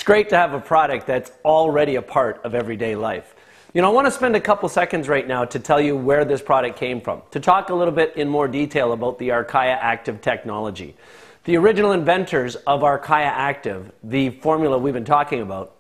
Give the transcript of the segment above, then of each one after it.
It's great to have a product that's already a part of everyday life. I want to spend a couple seconds right now to tell you where this product came from, to talk a little bit in more detail about the Archaea Active technology. The original inventors of Archaea Active, the formula we've been talking about,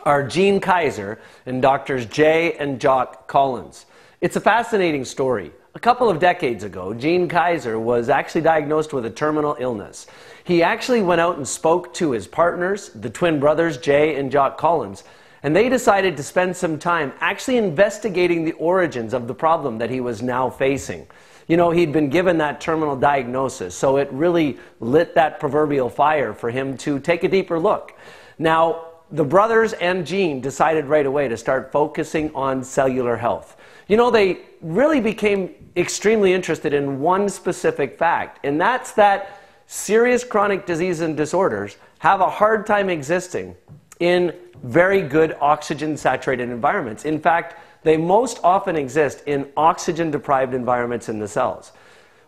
are Gene Kaiser and Doctors Jay and Jock Collins. It's a fascinating story. A couple of decades ago, Gene Kaiser was actually diagnosed with a terminal illness. He actually went out and spoke to his partners, the twin brothers, Jay and Jock Collins, and they decided to spend some time actually investigating the origins of the problem that he was now facing. He'd been given that terminal diagnosis, so it really lit that proverbial fire for him to take a deeper look. Now, the brothers and Gene decided right away to start focusing on cellular health. They really became extremely interested in one specific fact, and that's that serious chronic diseases and disorders have a hard time existing in very good oxygen-saturated environments. In fact, they most often exist in oxygen-deprived environments in the cells.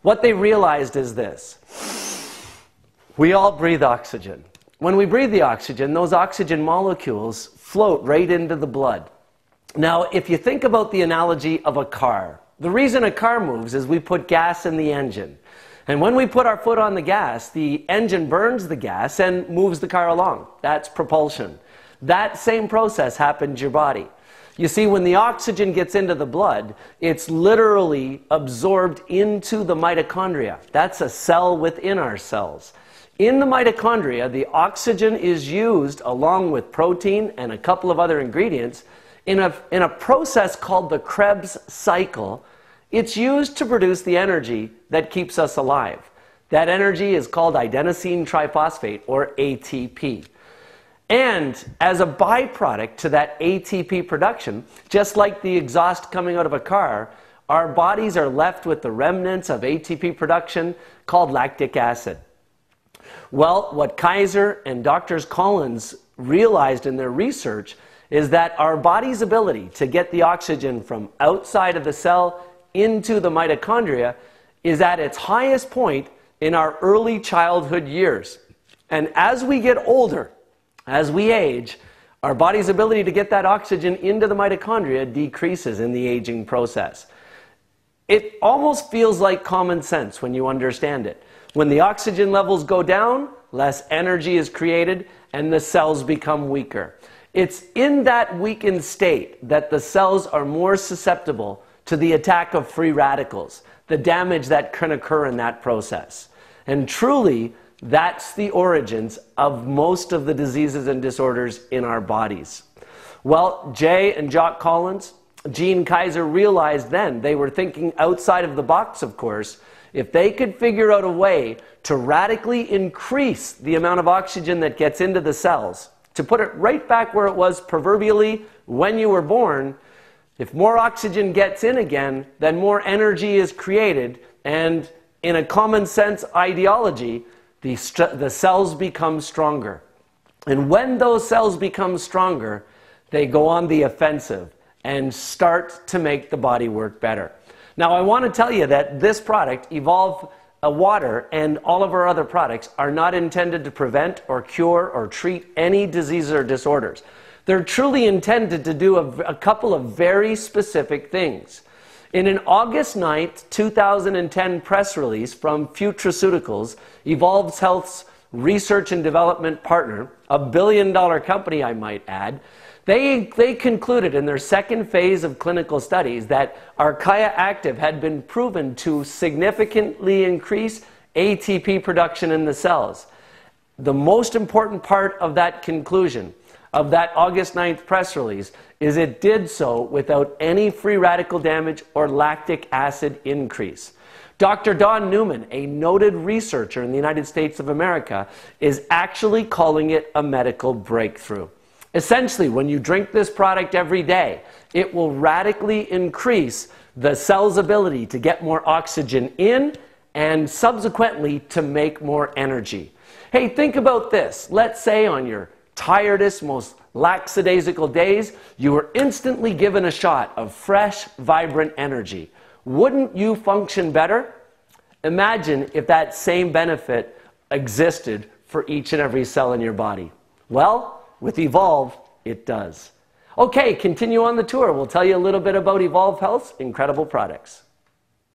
What they realized is this: we all breathe oxygen. When we breathe the oxygen, those oxygen molecules float right into the blood. Now, if you think about the analogy of a car, the reason a car moves is we put gas in the engine. And when we put our foot on the gas, the engine burns the gas and moves the car along. That's propulsion. That same process happens in your body. You see, when the oxygen gets into the blood, it's literally absorbed into the mitochondria. That's a cell within our cells. In the mitochondria, the oxygen is used along with protein and a couple of other ingredients in a process called the Krebs cycle. It's used to produce the energy that keeps us alive. That energy is called adenosine triphosphate, or ATP. And as a byproduct to that ATP production, just like the exhaust coming out of a car, our bodies are left with the remnants of ATP production called lactic acid. Well, what Kaiser and Drs. Collins realized in their research is that our body's ability to get the oxygen from outside of the cell into the mitochondria is at its highest point in our early childhood years. And as we get older, as we age, our body's ability to get that oxygen into the mitochondria decreases in the aging process. It almost feels like common sense when you understand it. When the oxygen levels go down, less energy is created and the cells become weaker. It's in that weakened state that the cells are more susceptible to the attack of free radicals, the damage that can occur in that process. And truly, that's the origins of most of the diseases and disorders in our bodies. Well, Jay and Jock Collins, Gene Kaiser realized then, they were thinking outside of the box, of course, if they could figure out a way to radically increase the amount of oxygen that gets into the cells, to put it right back where it was proverbially when you were born. If more oxygen gets in again, then more energy is created, and in a common sense ideology, the cells become stronger. And when those cells become stronger, they go on the offensive and start to make the body work better. Now, I want to tell you that this product, Evolv Water, and all of our other products are not intended to prevent or cure or treat any diseases or disorders. They're truly intended to do a couple of very specific things. In an August 9th, 2010 press release from Futureceuticals, Evolv Health's research and development partner, a billion-dollar company I might add, they concluded in their second phase of clinical studies that Archaea Active had been proven to significantly increase ATP production in the cells. The most important part of that conclusion, of that August 9th press release, is it did so without any free radical damage or lactic acid increase. Dr. Don Newman, a noted researcher in the United States of America, is actually calling it a medical breakthrough. Essentially, when you drink this product every day, it will radically increase the cell's ability to get more oxygen in and subsequently to make more energy. Hey, think about this. Let's say on your tiredest, most lackadaisical days, you were instantly given a shot of fresh, vibrant energy. Wouldn't you function better? Imagine if that same benefit existed for each and every cell in your body. Well, With Evolv, it does. Okay, continue on the tour. We'll tell you a little bit about Evolv Health's incredible products.